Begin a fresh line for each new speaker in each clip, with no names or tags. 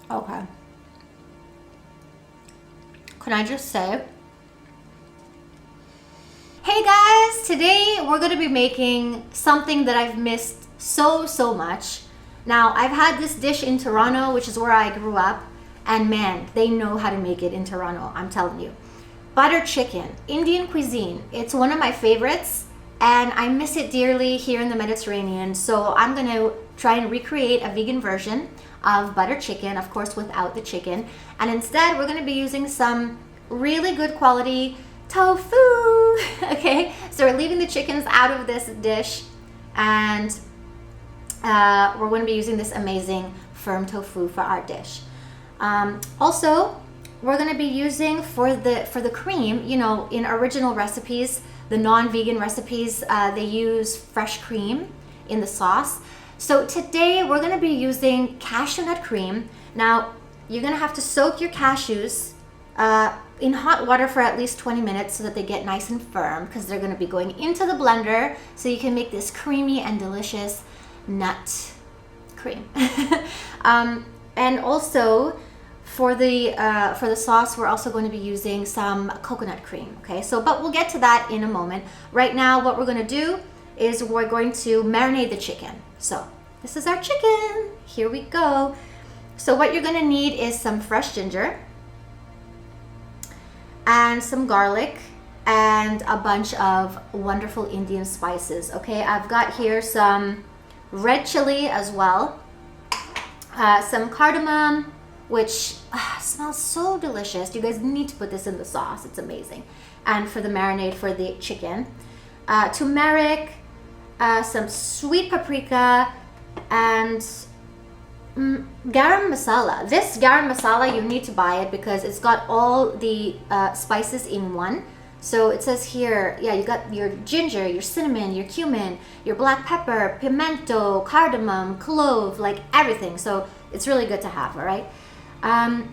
Okay. Can I just say, hey guys, today we're gonna be making something that I've missed so much. Now, I've had this dish in Toronto, which is where I grew up, and man, they know how to make it in Toronto, I'm telling you. Butter chicken, Indian cuisine. It's one of my favorites, and I miss it dearly here in the Mediterranean, so I'm gonna try and recreate a vegan version of butter chicken, of course without the chicken, and instead we're gonna be using some really good quality tofu. Okay, so we're leaving the chickens out of this dish, and we're going to be using this amazing firm tofu for our dish. Also, we're going to be using for the cream, you know, in original recipes, the non-vegan recipes, they use fresh cream in the sauce. So today we're going to be using cashew nut cream. Now, you're going to have to soak your cashews in hot water for at least 20 minutes so that they get nice and firm, because they're going to be going into the blender so you can make this creamy and delicious nut cream. And also for the sauce, we're also going to be using some coconut cream. Okay, so but we'll get to that in a moment. Right now, what we're going to do is we're going to marinate the chicken. So this is our chicken. Here we go. So what you're going to need is some fresh ginger and some garlic and a bunch of wonderful Indian spices. Okay, I've got here some red chili as well, some cardamom, which smells so delicious. You guys need to put this in the sauce, it's amazing. And for the marinade for the chicken, turmeric, some sweet paprika, and garam masala. This garam masala, you need to buy it because it's got all the spices in one. So it says here, yeah, you got your ginger, your cinnamon, your cumin, your black pepper, pimento, cardamom, clove, like everything. So it's really good to have, all right?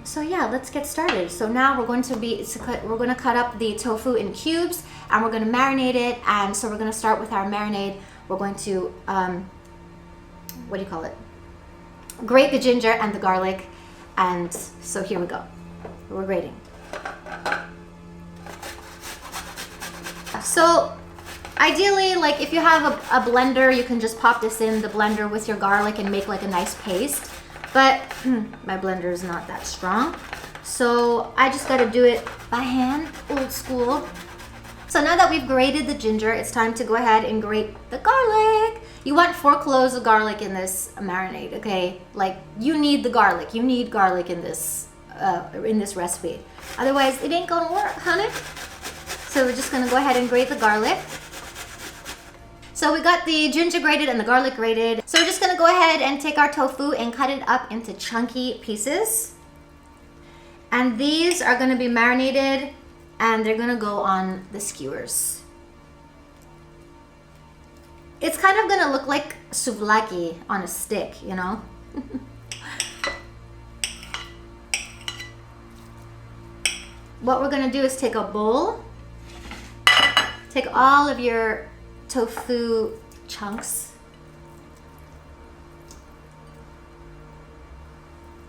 So yeah, let's get started. So now we're going to cut up the tofu in cubes, and we're going to marinate it. And so we're going to start with our marinade. We're going to, what do you call it? Grate the ginger and the garlic. And so here we go. We're grating. So ideally, like if you have a blender, you can just pop this in the blender with your garlic and make like a nice paste. But my blender is not that strong, so I just got to do it by hand, old school. So now that we've grated the ginger, it's time to go ahead and grate the garlic. You want 4 cloves of garlic in this marinade, okay? Like you need the garlic. You need garlic in this recipe. Otherwise, it ain't gonna work, honey. So we're just gonna go ahead and grate the garlic. So we got the ginger grated and the garlic grated. So we're just gonna go ahead and take our tofu and cut it up into chunky pieces. And these are gonna be marinated and they're gonna go on the skewers. It's kind of gonna look like souvlaki on a stick, you know? What we're gonna do is take a bowl, take all of your tofu chunks,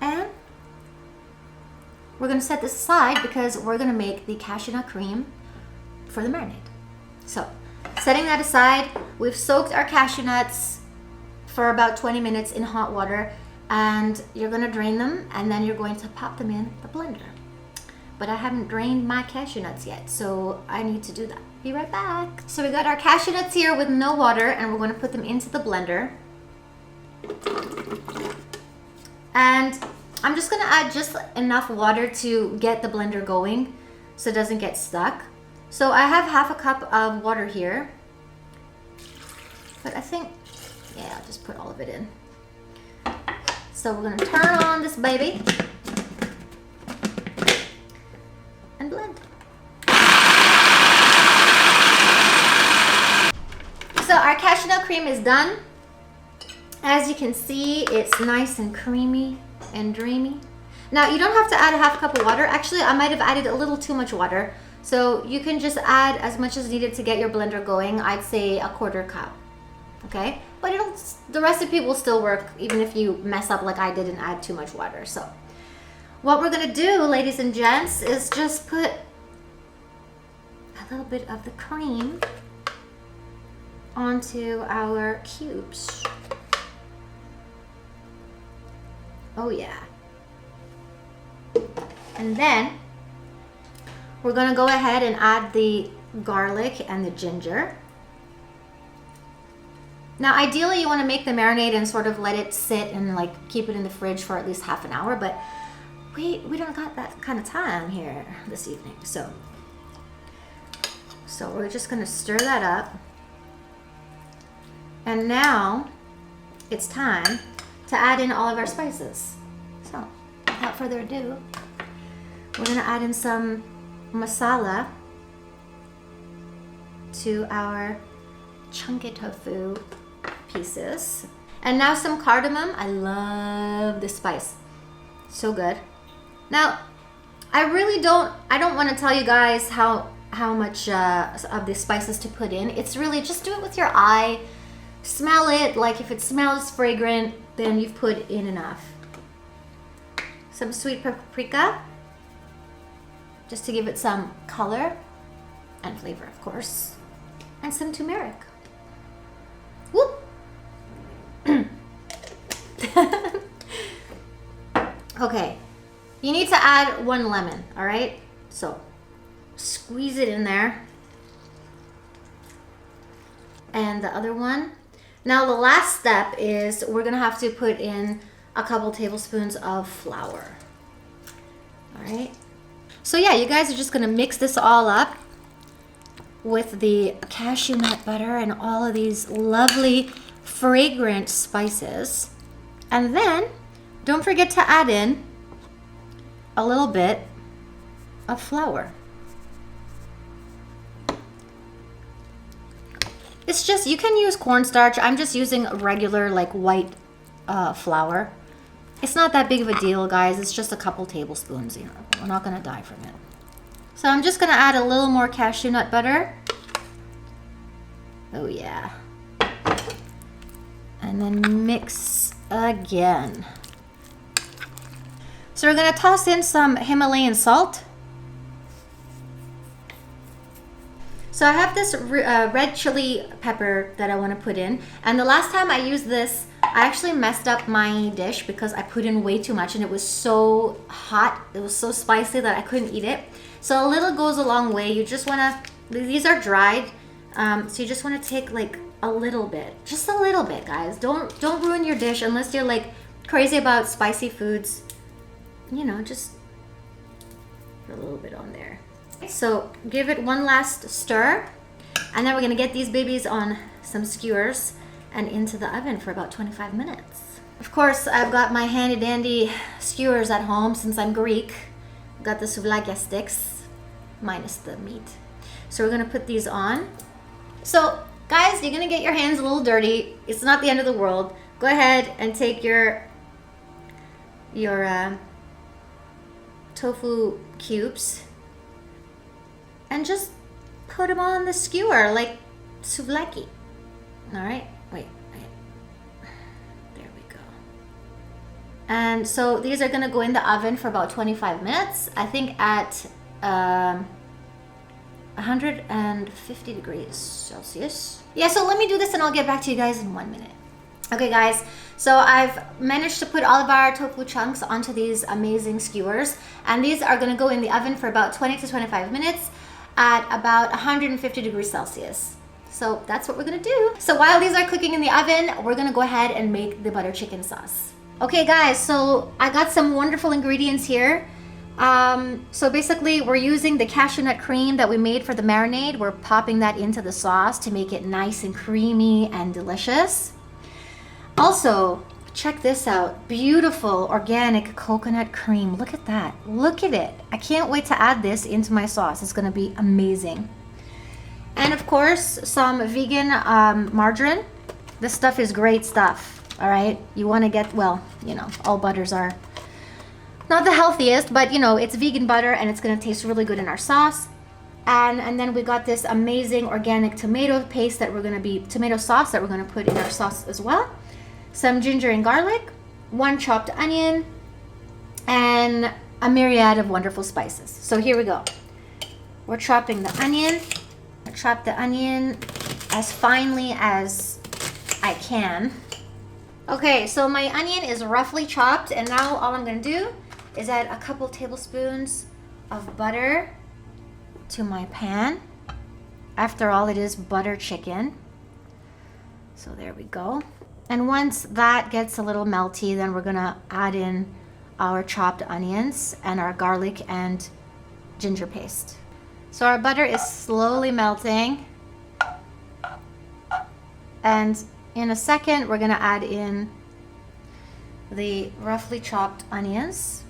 and we're going to set this aside because we're going to make the cashew nut cream for the marinade. So setting that aside, we've soaked our cashew nuts for about 20 minutes in hot water, and you're going to drain them and then you're going to pop them in the blender. But I haven't drained my cashew nuts yet, so I need to do that. Be right back. So we got our cashew nuts here with no water, and we're going to put them into the blender. And I'm just going to add just enough water to get the blender going so it doesn't get stuck. So I have half a cup of water here. But I think, yeah, I'll just put all of it in. So we're going to turn on this baby and blend. So our cashew nut cream is done. As you can see, it's nice and creamy and dreamy. Now you don't have to add a half cup of water. Actually, I might have added a little too much water. So you can just add as much as needed to get your blender going. I'd say a quarter cup. Okay, but the recipe will still work even if you mess up like I did and add too much water. So what we're gonna do, ladies and gents, is just put a little bit of the cream onto our cubes. Oh yeah. And then we're gonna go ahead and add the garlic and the ginger. Now ideally you want to make the marinade and sort of let it sit and like keep it in the fridge for at least half an hour, but we don't got that kind of time here this evening. So we're just gonna stir that up. And now it's time to add in all of our spices. So without further ado, we're gonna add in some masala to our chunky tofu pieces. And now some cardamom. I love this spice. So good. Now, I don't want to tell you guys how much of the spices to put in. It's really just do it with your eye. Smell it. Like if it smells fragrant, then you've put in enough. Some sweet paprika, just to give it some color and flavor, of course. And some turmeric. Whoop! Okay, you need to add 1 lemon, all right? So squeeze it in there. And the other one. Now the last step is we're gonna have to put in a couple tablespoons of flour. All right. So yeah, you guys are just gonna mix this all up with the cashew nut butter and all of these lovely fragrant spices. And then don't forget to add in a little bit of flour. It's just, you can use cornstarch. I'm just using regular like white flour. It's not that big of a deal, guys. It's just a couple tablespoons, you know. We're not gonna die from it. So I'm just gonna add a little more cashew nut butter. Oh yeah. And then mix again. So we're gonna toss in some Himalayan salt. So I have this red chili pepper that I want to put in. And the last time I used this, I actually messed up my dish because I put in way too much and it was so hot. It was so spicy that I couldn't eat it. So a little goes a long way. You just want to, these are dried. So you just want to take like a little bit, just a little bit, guys. Don't ruin your dish unless you're like crazy about spicy foods. You know, just put a little bit on there. So give it one last stir, and then we're gonna get these babies on some skewers and into the oven for about 25 minutes. Of course, I've got my handy dandy skewers at home since I'm Greek. I've got the souvlaki sticks, minus the meat. So we're gonna put these on. So guys, you're gonna get your hands a little dirty. It's not the end of the world. Go ahead and take your tofu cubes and just put them on the skewer like souvlaki. All right, wait. There we go. And so these are gonna go in the oven for about 25 minutes. I think at 150 degrees Celsius. Yeah, so let me do this and I'll get back to you guys in 1 minute. Okay guys, so I've managed to put all of our tofu chunks onto these amazing skewers, and these are gonna go in the oven for about 20 to 25 minutes at about 150 degrees Celsius. So that's what we're gonna do. So while these are cooking in the oven, we're gonna go ahead and make the butter chicken sauce. Okay guys, so I got some wonderful ingredients here. So basically we're using the cashew nut cream that we made for the marinade. We're popping that into the sauce to make it nice and creamy and delicious. Also, check this out. Beautiful organic coconut cream. Look at that. Look at it. I can't wait to add this into my sauce. It's gonna be amazing. And of course, some vegan margarine. This stuff is great stuff, all right? You wanna get, well, you know, all butters are not the healthiest, but you know, it's vegan butter and it's gonna taste really good in our sauce. And then we got this amazing organic tomato paste that we're gonna be, tomato sauce that we're gonna put in our sauce as well. Some ginger and garlic, 1 chopped onion, and a myriad of wonderful spices. So here we go. We're chopping the onion. I chop the onion as finely as I can. Okay, so my onion is roughly chopped, and now all I'm gonna do is add a couple tablespoons of butter to my pan. After all, it is butter chicken. So there we go. And once that gets a little melty, then we're gonna add in our chopped onions and our garlic and ginger paste. So our butter is slowly melting. And in a second, we're gonna add in the roughly chopped onions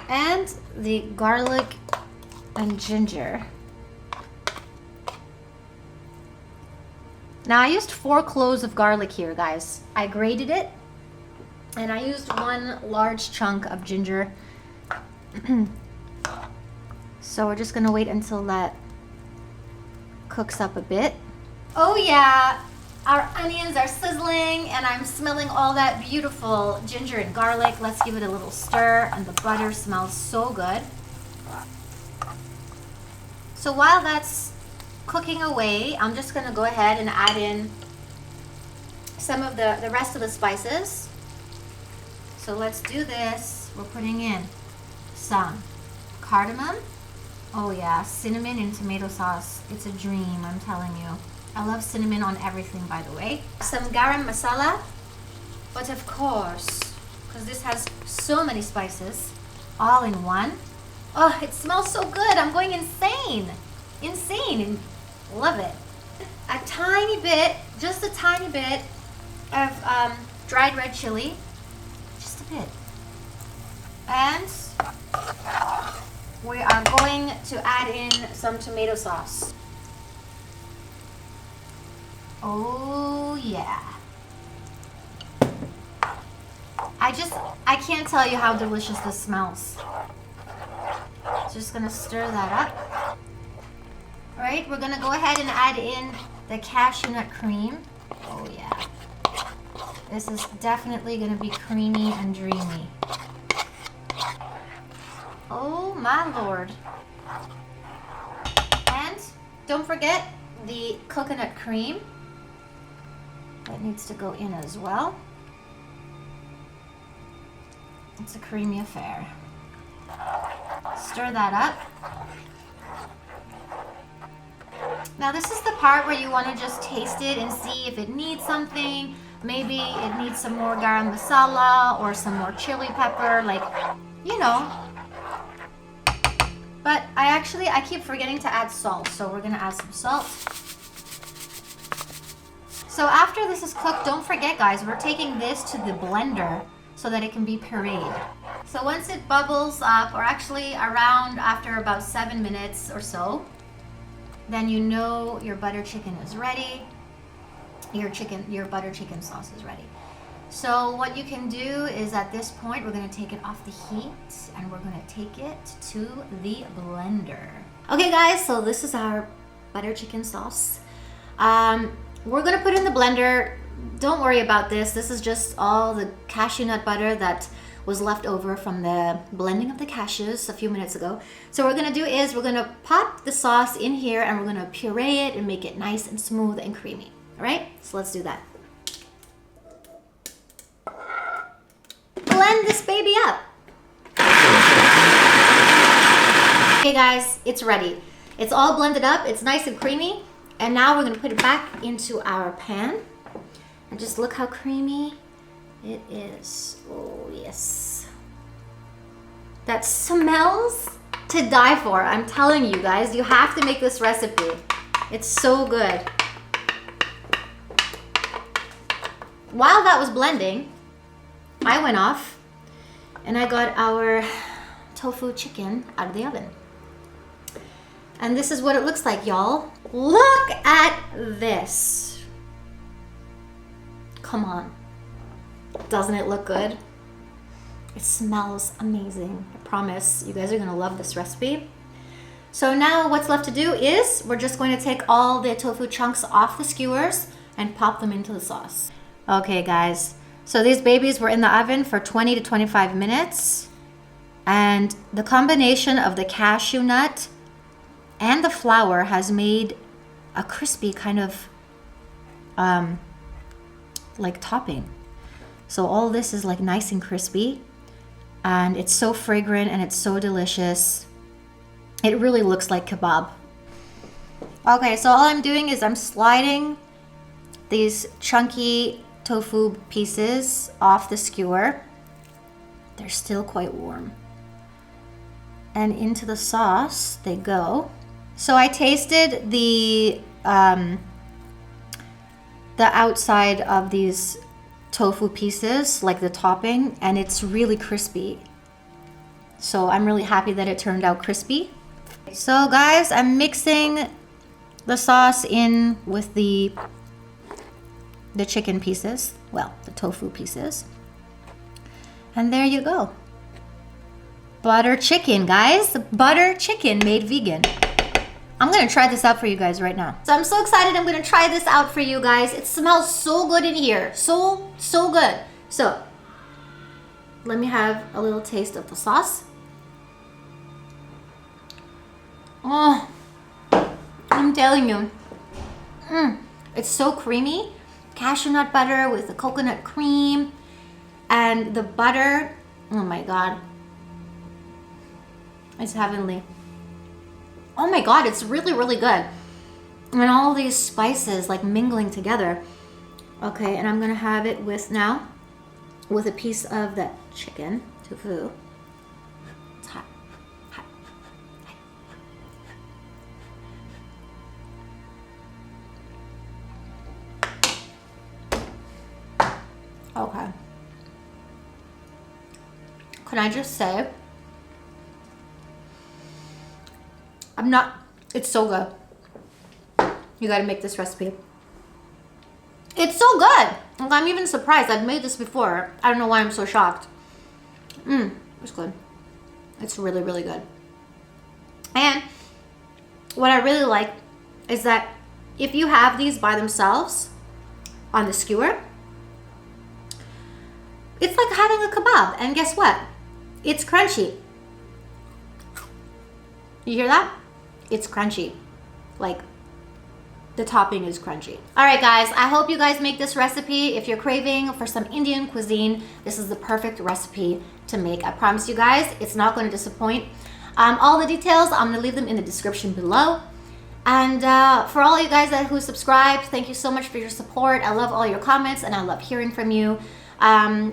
and the garlic and ginger. Now I used 4 cloves of garlic here, guys. I grated it, and I used 1 large chunk of ginger. So we're just gonna wait until that cooks up a bit. Oh yeah, our onions are sizzling and I'm smelling all that beautiful ginger and garlic. Let's give it a little stir, and the butter smells so good. So while that's cooking away, I'm just gonna go ahead and add in some of the rest of the spices. So let's do this. We're putting in some cardamom. Oh yeah, cinnamon in tomato sauce. It's a dream, I'm telling you. I love cinnamon on everything, by the way. Some garam masala, but of course, because this has so many spices, all in one. Oh, it smells so good. I'm going insane. Insane. Love it. A tiny bit, just a tiny bit of dried red chili. Just a bit. And we are going to add in some tomato sauce. Oh yeah. I can't tell you how delicious this smells. Just gonna stir that up. All right, we're gonna go ahead and add in the cashew nut cream. Oh yeah. This is definitely gonna be creamy and dreamy. Oh my Lord. And don't forget the coconut cream. That needs to go in as well. It's a creamy affair. Stir that up. Now this is the part where you want to just taste it and see if it needs something. Maybe it needs some more garam masala or some more chili pepper, like, you know. But I keep forgetting to add salt, so we're gonna add some salt. So after this is cooked, don't forget guys, we're taking this to the blender so that it can be pureed. So once it bubbles up, or actually around after about 7 minutes or so, then you know your butter chicken is ready. Your butter chicken sauce is ready. So what you can do is at this point, we're gonna take it off the heat and we're gonna take it to the blender. Okay guys, so this is our butter chicken sauce. We're gonna put it in the blender. Don't worry about this. This is just all the cashew nut butter that was left over from the blending of the cashews a few minutes ago. So what we're gonna do is we're gonna pop the sauce in here and we're gonna puree it and make it nice and smooth and creamy. All right, so let's do that. Blend this baby up. Okay guys, it's ready. It's all blended up, it's nice and creamy. And now we're gonna put it back into our pan. And just look how creamy it is. Oh yes. That smells to die for. I'm telling you guys, you have to make this recipe. It's so good. While that was blending, I went off and I got our tofu chicken out of the oven. And this is what it looks like, y'all. Look at this. Come on. Doesn't it look good? It smells amazing. I promise you guys are gonna love this recipe. So now what's left to do is we're just going to take all the tofu chunks off the skewers and pop them into the sauce. Okay guys, So these babies were in the oven for 20 to 25 minutes. And the combination of the cashew nut and the flour has made a crispy kind of like topping. So all this is like nice and crispy, and it's so fragrant and it's so delicious. It really looks like kebab. Okay, so all I'm doing is I'm sliding these chunky tofu pieces off the skewer. They're still quite warm. And into the sauce they go. So I tasted the outside of these tofu pieces, like the topping, and it's really crispy. So I'm really happy that it turned out crispy. So guys, I'm mixing the sauce in with the chicken pieces, well, the tofu pieces. And there you go. Butter chicken, guys. Butter chicken made vegan. I'm gonna try this out for you guys right now. So I'm so excited. I'm gonna try this out for you guys. It smells so good in here. So good. So let me have a little taste of the sauce. Oh, I'm telling you. It's so creamy. Cashew nut butter with the coconut cream and the butter. Oh my God. It's heavenly. Oh my God, it's really, really good. And all these spices like mingling together. Okay, and I'm gonna have it with now, with a piece of that chicken tofu. It's hot, hot, hot. Okay. Can I just say, it's so good. You gotta make this recipe. It's so good. I'm even surprised. I've made this before. I don't know why I'm so shocked. It's good. It's really, really good. And what I really like is that if you have these by themselves on the skewer, it's like having a kebab. And guess what? It's crunchy. You hear that? It's crunchy. Like, the topping is crunchy. All right, guys, I hope you guys make this recipe. If you're craving for some Indian cuisine, this is the perfect recipe to make. I promise you guys, it's not going to disappoint. All the details, I'm gonna leave them in the description below. And for all you guys who subscribed, thank you so much for your support. I love all your comments and I love hearing from you.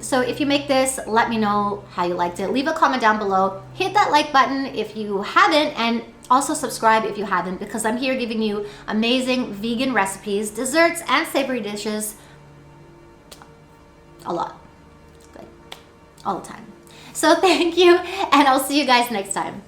So if you make this, let me know how you liked it. Leave a comment down below. Hit that like button if you haven't, and also subscribe if you haven't, because I'm here giving you amazing vegan recipes, desserts, and savory dishes. A lot. Like, all the time. So thank you, and I'll see you guys next time.